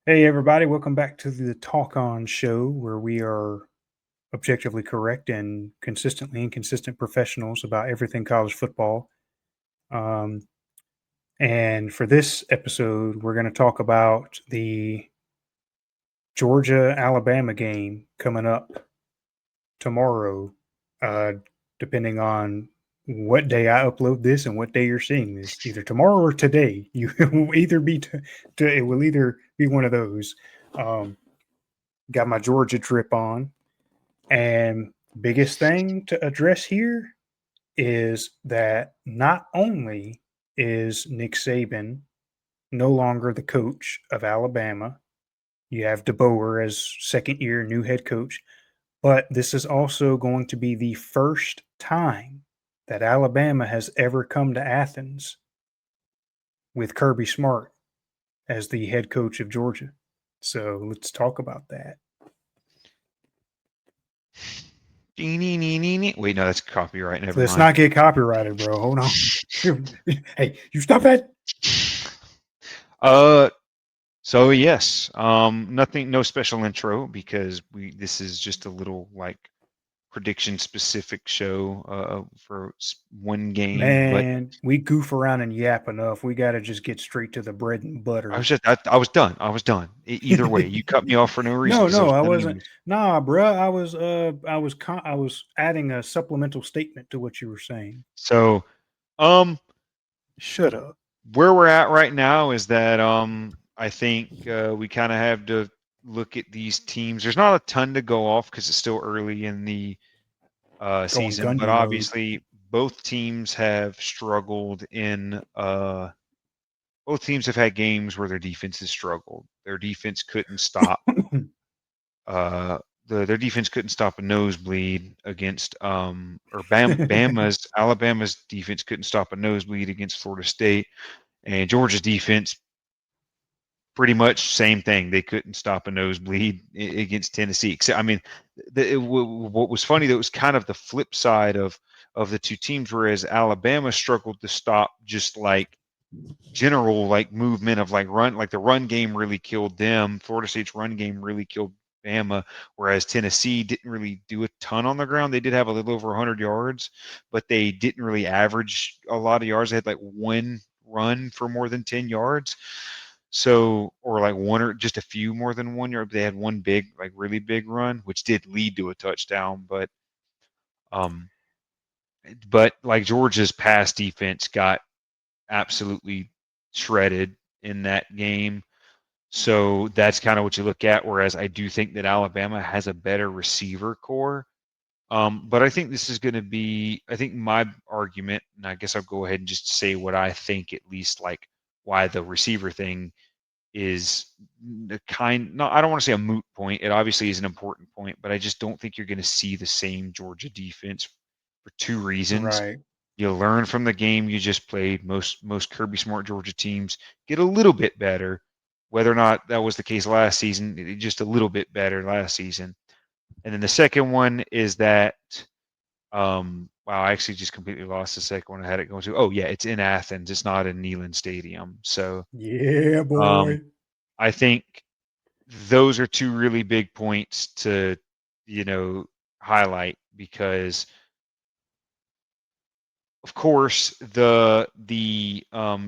Hey, everybody, welcome back to the Talk-On show where we are objectively correct and consistently inconsistent professionals about everything college football. Um, and for this episode, we're going to talk about the Georgia Alabama game coming up tomorrow, uh, depending on what day I upload this and what day you're seeing this. Either tomorrow or today. You it will either be it will either be one of those. Um, got my Georgia trip on. And biggest thing to address here is that not only is Nick Saban no longer the coach of Alabama, you have DeBoer as second year new head coach, but this is also going to be the first time that Alabama has ever come to Athens with Kirby Smart as the head coach of Georgia. So let's talk about that. Wait, no, that's copyright. Never Let's mind. not get copyrighted, bro. Hold on. Hey, you stop that. Uh, so yes, nothing, no special intro because this is just a little like prediction specific show for one game. But Man, we goof around and yap enough. We got to just get straight to the bread and I was butter. just, I was done. I was done. Either way, you cut me off for no reason No, because I no, was I done wasn't. anyways. Nah, bruh. I was adding a supplemental statement to what you were saying. So, um, Shut up. where we're at right now is that I think we kind of have to look at these teams. There's not a ton to go off because it's still early in the Going season, but Gundy mode. obviously both teams have struggled in. Both teams have had games where their defense has struggled. Their defense couldn't stop. Uh, their defense couldn't stop a nosebleed against Bama's Alabama's defense couldn't stop a nosebleed against Florida State, and Georgia's defense pretty much same thing. They couldn't stop a nosebleed against Tennessee. Except, I mean, what was funny that was kind of the flip side of the two teams. Whereas Alabama struggled to stop just like general like movement of like run, like the run game really killed them. Florida State's run game really killed Bama, whereas Tennessee didn't really do a ton on the ground. They did have a little over 100 yards, but they didn't really average a lot of yards. They had like one run for more than 10 yards. So, or like one or just a few more than 1 yard. They had one big, like really big run, which did lead to a touchdown. Um, but like Georgia's pass defense got absolutely shredded in that game. So that's kind of what you look at. Whereas I do think that Alabama has a better receiver core. But I think this is going to be, I think my argument, and I guess I'll go ahead and just say what I think, at least like why the receiver thing is the kind, no, I don't want to say a moot point. It obviously is an important point, but I just don't think you're going to see the same Georgia defense for two reasons. Right. You learn from the game you just played. Most Kirby Smart Georgia teams get a little bit better. Whether or not that was the case last season, just a little bit better last season. And then the second one is that wow, I actually just completely lost the second one. I had it going to. Oh yeah, it's in Athens. It's not in Neyland Stadium. So Yeah, um, boy. I think those are two really big points to, you know, highlight because of course the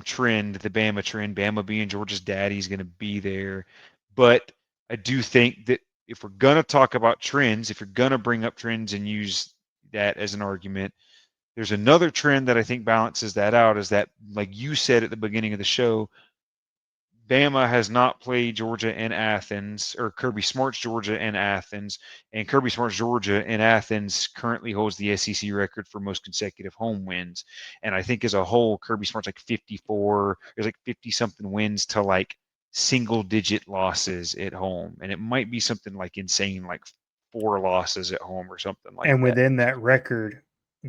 trend, the Bama trend, Bama being Georgia's daddy is going to be there. But I do think that if we're going to talk about trends, if you're going to bring up trends and use that as an argument, there's another trend that I think balances that out is that, like you said at the beginning of the show, Bama has not played Georgia in Athens, or Kirby Smart's Georgia in Athens, and Kirby Smart's Georgia in Athens currently holds the SEC record for most consecutive home wins. And I think as a whole, Kirby Smart's like 54, there's like 50 something wins to like single digit losses at home. And it might be something like insane, like 4 losses at home or something like And that. within that record,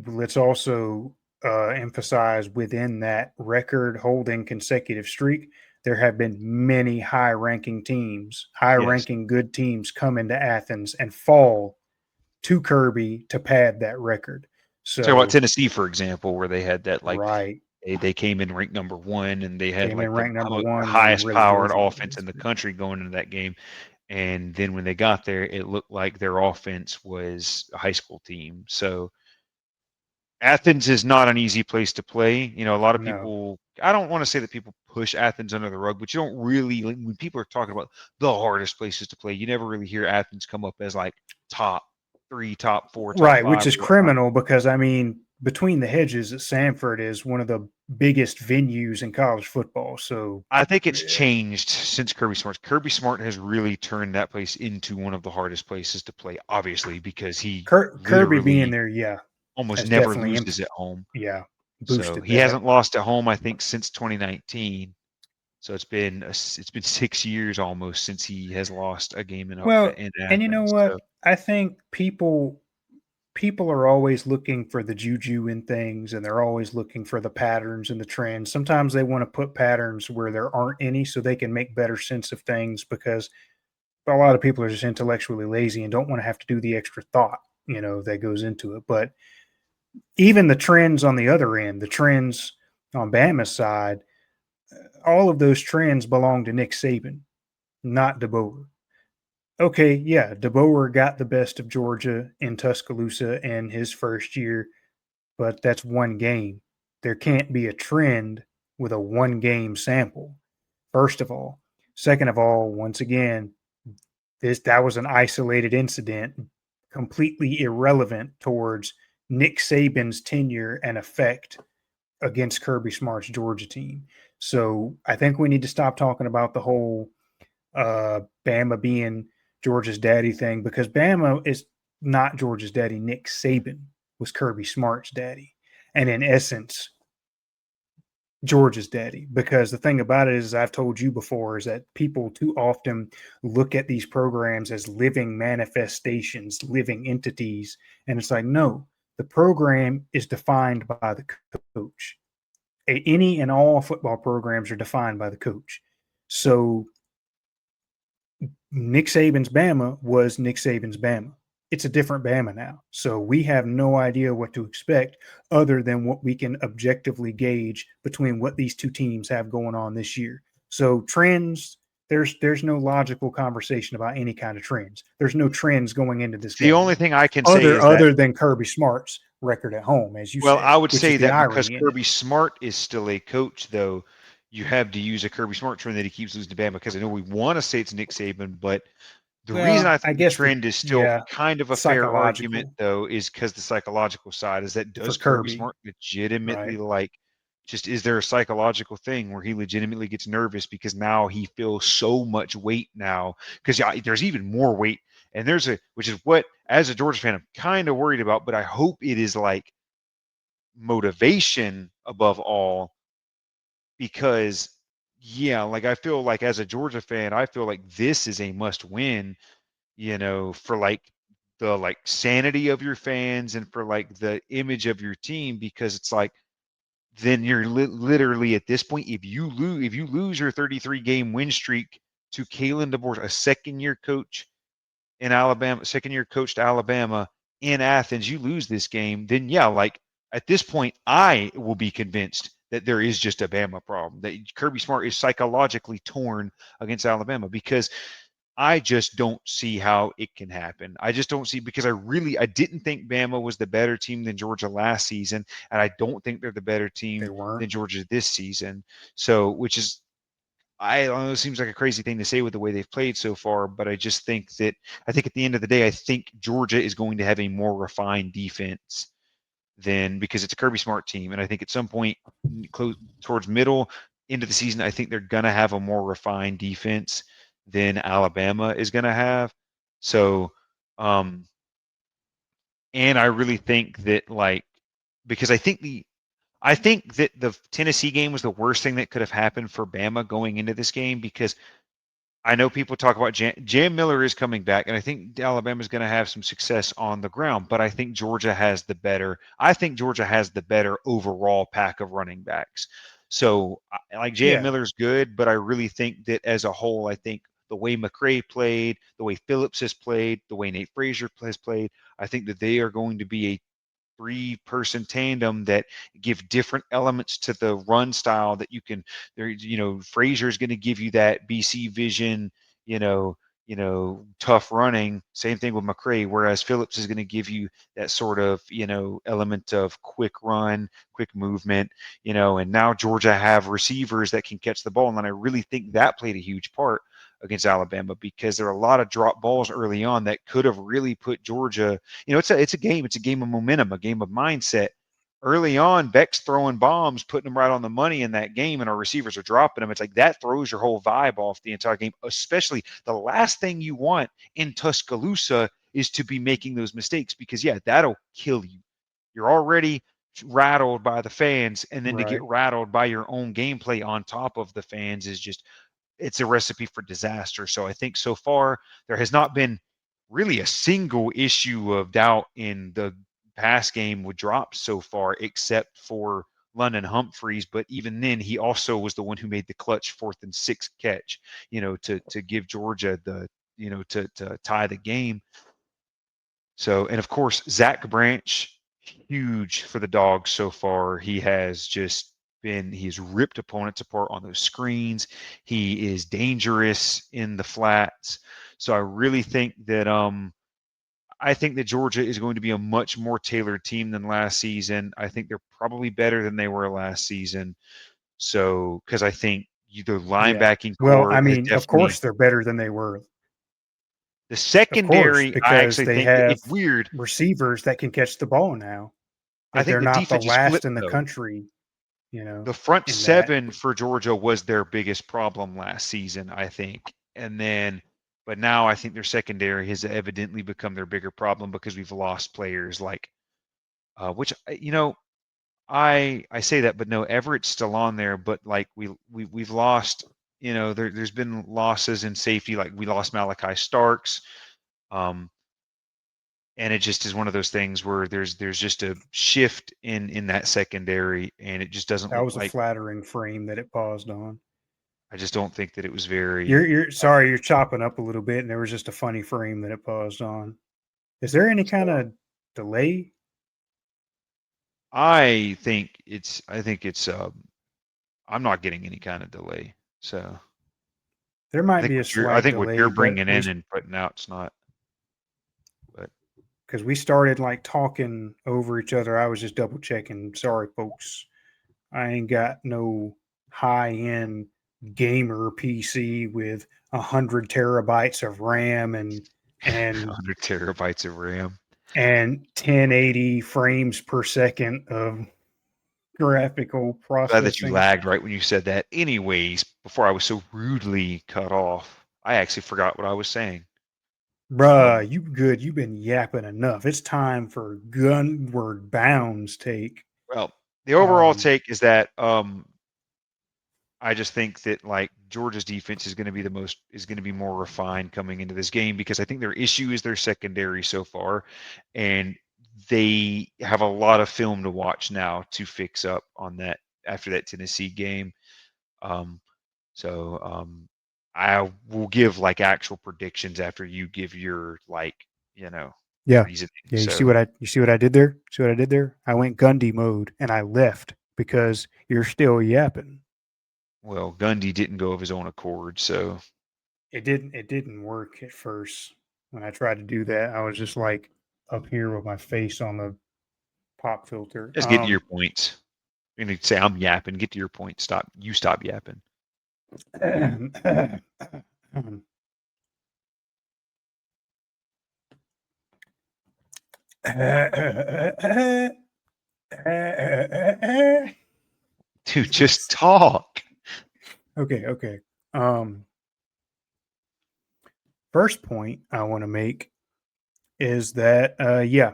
let's also emphasize within that record holding consecutive streak, there have been many high ranking teams, high Yes. ranking good teams come into Athens and fall to Kirby to pad that record. Talk about So, Tennessee, for example, where they had that like right. They came in ranked number 1, and they had Came in like the ranked number one, ran a highest really good powered offense defense. in the country going into that game. And then when they got there, it looked like their offense was a high school team. So Athens is not an easy place to play. You know, a lot of No. people, I don't want to say that people push Athens under the rug, but you don't really, when people are talking about the hardest places to play, you never really hear Athens come up as like top 3, top 4, top Right, which 5, is or whatnot. criminal because I mean, between the hedges, at Sanford is one of the biggest venues in college football. So I think it's changed since Kirby Smart. Kirby Smart has really turned that place into one of the hardest places to play, obviously, because he Kirby being literally there, yeah, almost has never definitely, loses at home. yeah, So boosted he that. hasn't lost at home, I think, since 2019. So it's been 6 years almost since he has lost a game Well, in and you know Athens. what? So I think people are always looking for the juju in things, and they're always looking for the patterns and the trends. Sometimes they want to put patterns where there aren't any so they can make better sense of things because a lot of people are just intellectually lazy and don't want to have to do the extra thought, that goes into it. But even the trends on the other end, the trends on Bama's side, all of those trends belong to Nick Saban, not DeBoer. Okay, yeah, DeBoer got the best of Georgia in Tuscaloosa in his first year, but that's one game. There can't be a trend with a one game sample, first of all. Second of all, once again, that was an isolated incident, completely irrelevant towards Nick Saban's tenure and effect against Kirby Smart's Georgia team. So I think we need to stop talking about the whole Bama being Georgia's daddy thing because Bama is not Georgia's daddy. Nick Saban was Kirby Smart's daddy. And in essence, George's daddy. Because the thing about it is, I've told you before, is that people too often look at these programs as living manifestations, living entities. And it's like, no, the program is defined by the coach. Any and all football programs are defined by the coach. So Nick Saban's Bama was Nick Saban's Bama. It's a different Bama now. So we have no idea what to expect other than what we can objectively gauge between what these two teams have going on this year. So trends, there's no logical conversation about any kind of trends. There's no trends going into this the only game thing I can say other is that, other than Kirby Smart's record at home, as you well, said, I would which is say the that because irony in it. Kirby Smart is still a coach, though, you have to use a Kirby Smart trend that he keeps losing to Bama, because I know we want to say it's Nick Saban, but the reason Well, I I think the guess trend is still yeah, kind of a fair argument, psychological though, is because the psychological side is that, for does Kirby Kirby, Smart legitimately right? like, just, is there a psychological thing where he legitimately gets nervous because now he feels so much weight now? Because yeah, there's even more weight, and which is what, as a Georgia fan, I'm kind of worried about, but I hope it is like motivation above all, because yeah, like I feel like as a Georgia fan, I feel like this is a must win, for like the like sanity of your fans and for like the image of your team, because it's like, then you're literally at this point, if you lose your 33 game win streak to Kalen DeBoer, a second year coach in Alabama, second year coach to Alabama in Athens, you lose this game, then yeah, like at this point, I will be convinced that there is just a Bama problem, that Kirby Smart is psychologically torn against Alabama, because I just don't see how it can happen. I just don't see, because I didn't think Bama was the better team than Georgia last season, and I don't think they're the better They team weren't. than Georgia this season. So, which is, I don't know, it seems like a crazy thing to say with the way they've played so far, but I think at the end of the day, I think Georgia is going to have a more refined defense than, because it's a Kirby Smart team, and I think at some point close towards middle into the season, I think they're gonna have a more refined defense than Alabama is gonna have. So, um, and I really think that, like, because I think that the Tennessee game was the worst thing that could have happened for Bama going into this game, because I know people talk about Jam Miller is coming back, and I think Alabama's going to have some success on the ground. But I think Georgia has the better. I think Georgia has the better overall pack of running backs. So, like, Jam Yeah, Miller's good, but I really think that as a whole, I think the way McCray played, the way Phillips has played, the way Nate Frazier has played, I think that they are going to be 3-person tandem that give different elements to the run style that you can. There, Frazier is going to give you that BC vision, tough running. Same thing with McCray. Whereas Phillips is going to give you that sort of, element of quick run, quick movement, and now Georgia have receivers that can catch the ball. And I really think that played a huge part against Alabama, because there are a lot of drop balls early on that could have really put Georgia, it's a game of momentum, a game of mindset. Early on, Beck's throwing bombs, putting them right on the money in that game, and our receivers are dropping them. It's like that throws your whole vibe off the entire game, especially the last thing you want in Tuscaloosa is to be making those mistakes, because, yeah, that'll kill you. You're already rattled by the fans, and then to get Right. rattled by your own gameplay on top of the fans is just, it's a recipe for disaster. So I think so far there has not been really a single issue of doubt in the pass game with drops so far, except for London Humphreys. But even then, he also was the one who made the clutch 4th and 6 catch, to give Georgia the, to tie the game. So, and of course, Zach Branch, huge for the Dogs so far. He has just he's ripped opponents apart on those screens. He is dangerous in the flats. So I really think that Georgia is going to be a much more tailored team than last season. I think they're probably better than they were last season. So, because I think the Yeah. linebacking Well, core I has mean, of definitely, course they're better than they were. the Of course, secondary, I because actually they think have it's weird. receivers that can catch the ball now. I think They're the not the defense is last flipped in the though. country, The front in that. seven for Georgia was their biggest problem last season, I think. And then, but now I think their secondary has evidently become their bigger problem, because we've lost players like, which, I say that, but no, Everett's still on there. But like we've lost, there's been losses in safety, like we lost Malachi Starks. Um, and it just is one of those things where there's just a shift in that secondary, and it just doesn't That look was a like. flattering frame that it paused on. I just don't think that it was very. You're sorry, you're chopping up a little bit, and there was just a funny frame that it paused on. Is there any kind So of delay? I think it's I'm not getting any kind of delay. So There I might think be a what you're I slight think what delay, you're but bringing in and putting out, it's not. But because we started like talking over each other, I was just double checking. Sorry, folks, I ain't got no high end gamer PC with 100 terabytes of RAM and 100 terabytes of RAM. and 1080 frames per second of graphical Glad that you processing. lagged right when you said that. Anyways, before I was so rudely cut off, I actually forgot what I was saying. Bruh, you good. You've been yapping enough. It's time for Gunward Bound's take. Well, the overall Um, take is that I just think that like Georgia's defense is going to be more refined coming into this game, because I think their issue is their secondary so far, and they have a lot of film to watch now to fix up on that after that Tennessee game. Um, so I will give like actual predictions after you give your like, yeah. reasoning. Yeah, So, you see what I did there? See what I did there? I went Gundy mode and I left because you're still yapping. well, Gundy didn't go of his own accord, so It didn't work at first when I tried to do that. I was just like up here with my face on the pop filter. just get to your points. You need to say I'm yapping. Get to your point. Stop yapping. Dude, just talk. Okay. Um, First point I want to make is that, yeah,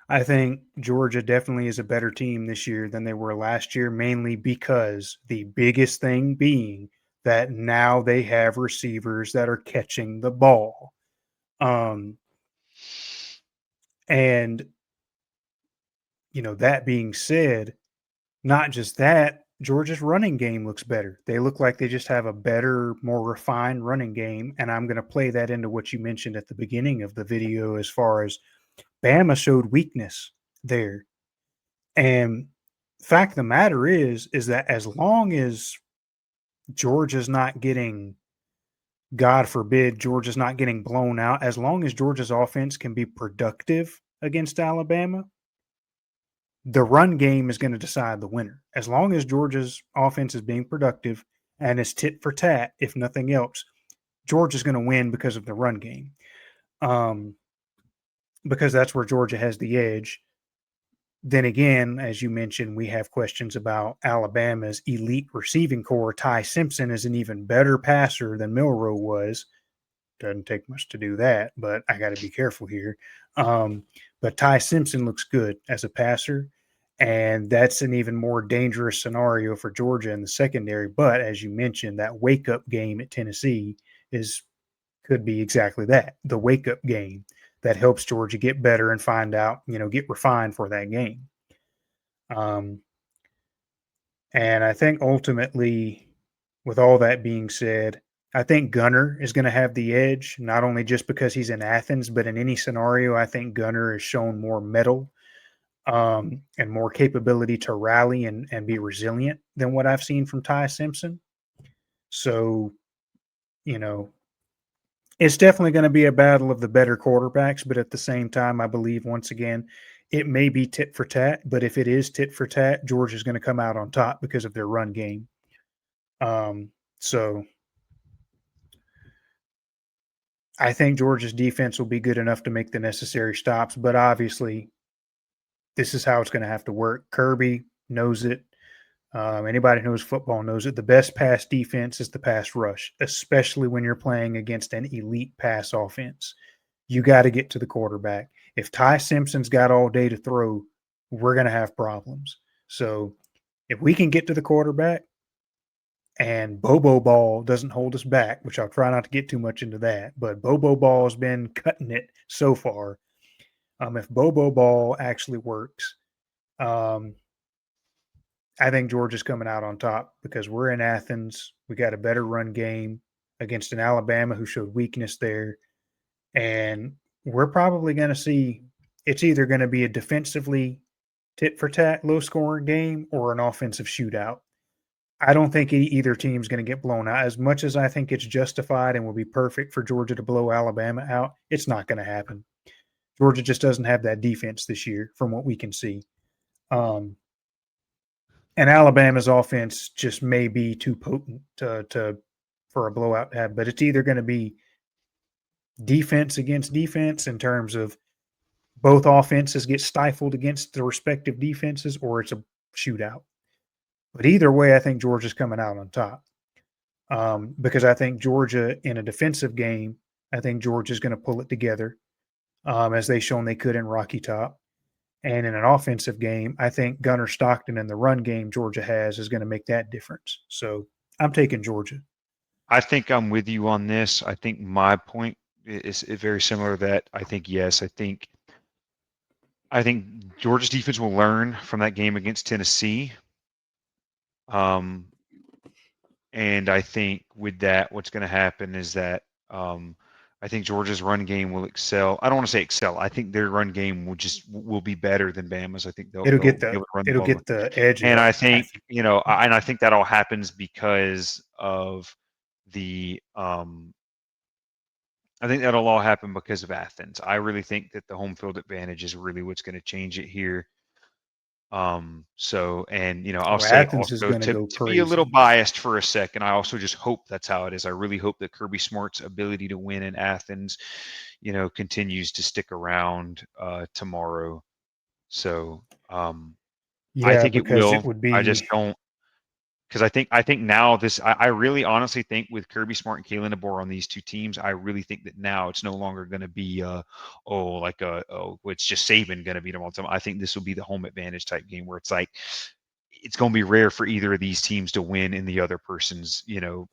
I think Georgia definitely is a better team this year than they were last year, mainly because the biggest thing being that now they have receivers that are catching the ball. Um, and, that being said, not just that, Georgia's running game looks better. They look like they just have a better, more refined running game. And I'm going to play that into what you mentioned at the beginning of the video as far as Bama showed weakness there. And fact of the matter is that as long as Georgia's not getting, God forbid, Georgia's not getting blown out, as long as Georgia's offense can be productive against Alabama, the run game is going to decide the winner. As long as Georgia's offense is being productive and is tit for tat, if nothing else, Georgia's going to win because of the run game. Um, because that's where Georgia has the edge. Then again, as you mentioned, we have questions about Alabama's elite receiving core. Ty Simpson is an even better passer than Milroe was. Doesn't take much to do that, but I got to be careful here. But Ty Simpson looks good as a passer, and that's an even more dangerous scenario for Georgia in the secondary. But as you mentioned, that wake up game at Tennessee is could be exactly that, the wake up game that helps Georgia get better and find out, get refined for that game. Um, and I think ultimately, with all that being said, I think Gunner is going to have the edge, not only just because he's in Athens, but in any scenario, I think Gunner has shown more mettle and more capability to rally and be resilient than what I've seen from Ty Simpson. So, you know, it's definitely going to be a battle of the better quarterbacks, but at the same time, I believe once again, it may be tit for tat, but if it is tit for tat, Georgia's going to come out on top because of their run game. So I think Georgia's defense will be good enough to make the necessary stops, but obviously, this is how it's going to have to work. Kirby knows it. Anybody who knows football knows it. The best pass defense is the pass rush, especially when you're playing against an elite pass offense. You got to get to the quarterback. If Ty Simpson's got all day to throw, we're going to have problems. So if we can get to the quarterback and Bobo Ball doesn't hold us back, which I'll try not to get too much into that, but Bobo Ball has been cutting it so far. If Bobo Ball actually works, um, I think Georgia's coming out on top because we're in Athens. We got a better run game against an Alabama who showed weakness there. And we're probably going to see it's either going to be a defensively tit for tat, low scoring game or an offensive shootout. I don't think either team's going to get blown out. As much as I think it's justified and will be perfect for Georgia to blow Alabama out, it's not going to happen. Georgia just doesn't have that defense this year, from what we can see. Um, and Alabama's offense just may be too potent to for a blowout to have. But it's either going to be defense against defense in terms of both offenses get stifled against the respective defenses, or it's a shootout. But either way, I think Georgia's coming out on top because I think Georgia in a defensive game, I think Georgia's going to pull it together as they've shown they could in Rocky Top. And in an offensive game, I think Gunnar Stockton in the run game Georgia has is going to make that difference. So I'm taking Georgia. I think I'm with you on this. I think my point is very similar. That I think yes, I think Georgia's defense will learn from that game against Tennessee. And I think with that, what's going to happen is that I think Georgia's run game will excel. I don't want to say excel. I think their run game will be better than Bama's. I think It'll they'll get be the able to run the it'll ball. get the edge And up. I think and I think that all happens because of the I think that'll all happen because of Athens. I really think that the home field advantage is really what's going to change it here. So, and I'll Well, say Athens is also going to to go be a little crazy. biased for a second, I also just hope that's how it is. I really hope that Kirby Smart's ability to win in Athens, continues to stick around tomorrow. So, I Yeah, think it because it will. would I just be don't because I think now I really honestly think with Kirby Smart and Kalen DeBoer on these two teams, I really think that now it's no longer going to be it's just Saban going to beat them all the time. I think this will be the home advantage type game where it's like it's going to be rare for either of these teams to win in the other person's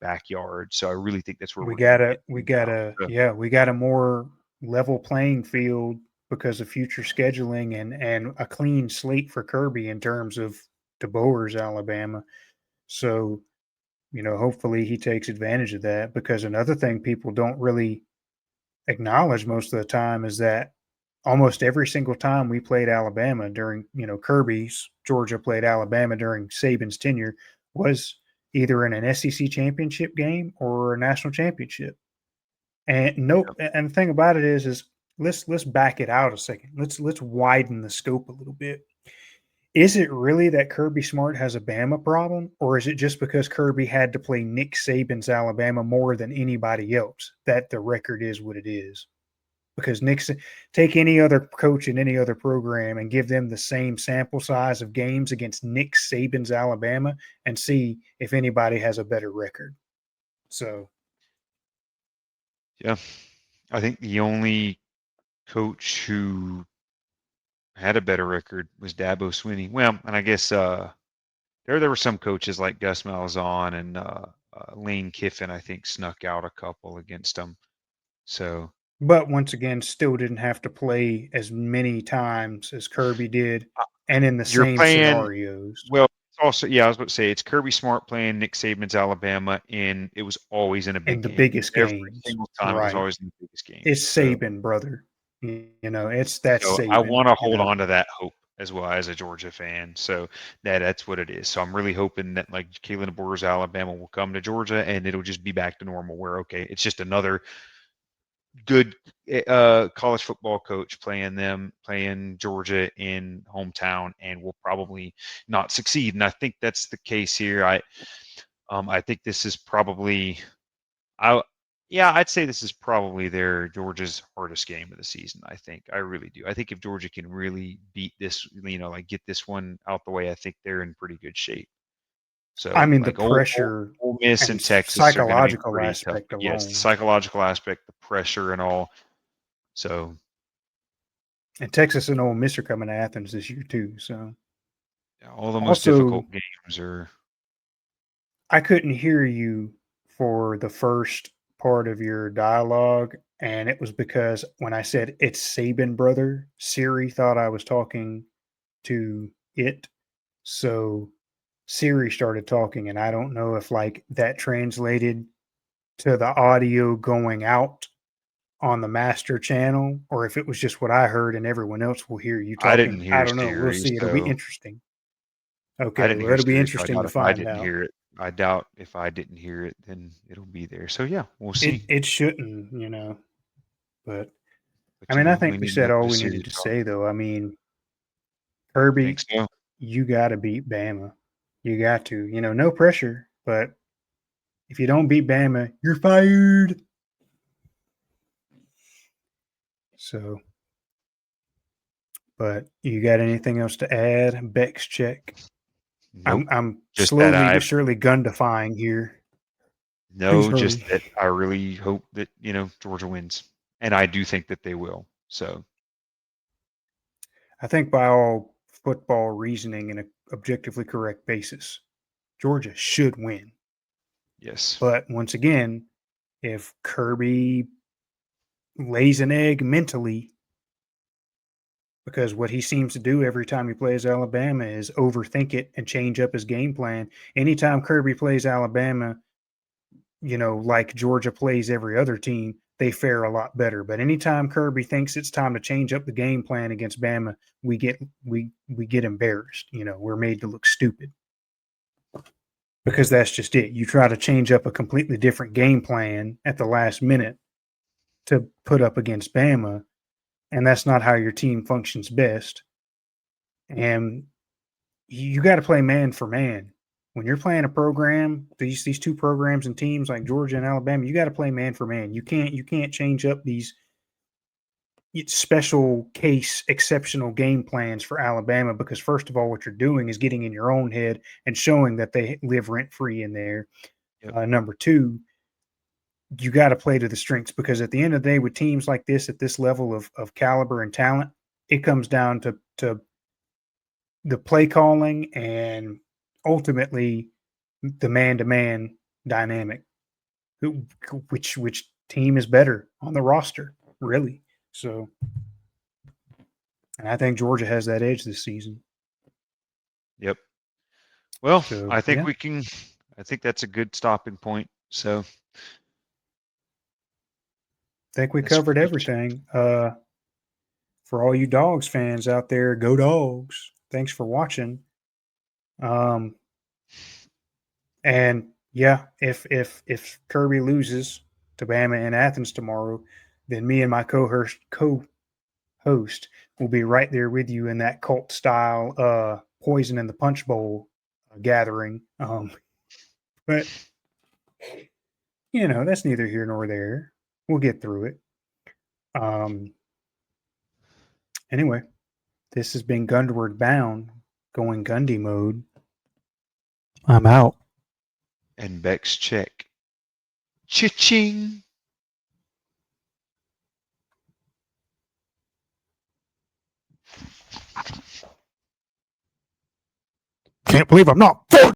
backyard. So I really think that's where we we're going to gotta get we to now. gotta So, yeah we got a more level playing field because of future scheduling and a clean slate for Kirby in terms of DeBoer's Alabama. So hopefully he takes advantage of that because another thing people don't really acknowledge most of the time is that almost every single time we played Alabama during, Kirby's Georgia played Alabama during Saban's tenure was either in an SEC championship game or a national championship. And nope. And the thing about it is let's back it out a second. Let's widen the scope a little bit. Is it really that Kirby Smart has a Bama problem, or is it just because Kirby had to play Nick Saban's Alabama more than anybody else that the record is what it is? Because take any other coach in any other program and give them the same sample size of games against Nick Saban's Alabama and see if anybody has a better record. So, yeah, I think the only coach who had a better record was Dabo Swinney. Well, and I guess there were some coaches like Gus Malzahn and Lane Kiffin, I think, snuck out a couple against them. So, but once again, still didn't have to play as many times as Kirby did, and in the you're same playing scenarios. well. It's also, yeah, I was about to say it's Kirby Smart playing Nick Saban's Alabama, and it was always in a In big the game. biggest Every games, single time, it was right? always in the biggest games. It's Saban, brother. It's that So I Saban. want to hold on to that hope as well as a Georgia fan. So that's what it is. So I'm really hoping that like Kalen DeBoer's Alabama will come to Georgia and it'll just be back to normal where, okay, it's just another good college football coach playing Georgia in hometown and will probably not succeed. And I think that's the case here. I think this is probably I yeah, I'd say this is probably their Georgia's hardest game of the season. I really do. I think if Georgia can really beat this, like get this one out the way, I think they're in pretty good shape. I So mean, the like pressure Ole Miss and and Texas are going to be psychological pretty tough. aspect But yes, the alone, psychological aspect, the pressure, and all. So and Texas and Ole Miss are coming to Athens this year too. So, yeah, all the most also, difficult games are. I couldn't hear you for the first part of your dialogue, and it was because when I said it's Saban brother, Siri thought I was talking to it. So Siri started talking, and I don't know if like that translated to the audio going out on the master channel or if it was just what I heard and everyone else will hear you I didn't talking. I hear don't know. We'll Siri, see. It'll be so interesting. I Okay. didn't Well, hear it'll be Siri, so I interesting doubt to if I find didn't out. hear it. I doubt if I didn't hear it, then it'll be there. So yeah, we'll see. It shouldn't, but I But mean, I we think we need to said have all the we Siri needed to talk. say, though. I mean, You think Kirby, so? you got to beat Bama. You got to, no pressure, but if you don't beat Bama, you're fired. So, but you got anything else to add? Beck's check. Nope. I'm Just that slowly I but surely gun defying here. Please no, just hurry. that I really hope that, Georgia wins. And I do think that they will. So I think by all football reasoning and an objectively correct basis, Georgia should win. yes. But once again, if Kirby lays an egg mentally, because what he seems to do every time he plays Alabama is overthink it and change up his game plan. Anytime Kirby plays Alabama, like Georgia plays every other team, they fare a lot better. But anytime Kirby thinks it's time to change up the game plan against Bama, we get embarrassed. We're made to look stupid because that's just it. You try to change up a completely different game plan at the last minute to put up against Bama, and that's not how your team functions best. And you got to play man for man. When you're playing a program, these two programs and teams like Georgia and Alabama, you got to play man for man. You can't change up these special case exceptional game plans for Alabama because first of all, what you're doing is getting in your own head and showing that they live rent free in there. Yep. Number two, you got to play to the strengths because at the end of the day, with teams like this at this level of caliber and talent, it comes down to the play calling and ultimately the man to man dynamic. Which team is better on the roster, really? So, and I think Georgia has that edge this season. Yep. Well, So, I think yeah, I think that's a good stopping point. So I think we that's covered pretty much it. everything. for all you Dogs fans out there, go Dogs. Thanks for watching. And yeah, if Kirby loses to Bama in Athens tomorrow, then me and my co-host will be right there with you in that cult style poison in the punch bowl gathering. But that's neither here nor there. We'll get through it. Anyway, this has been Gundward Bound, going Gundy mode. I'm out. And Beck's check. Cha-ching! Can't believe I'm not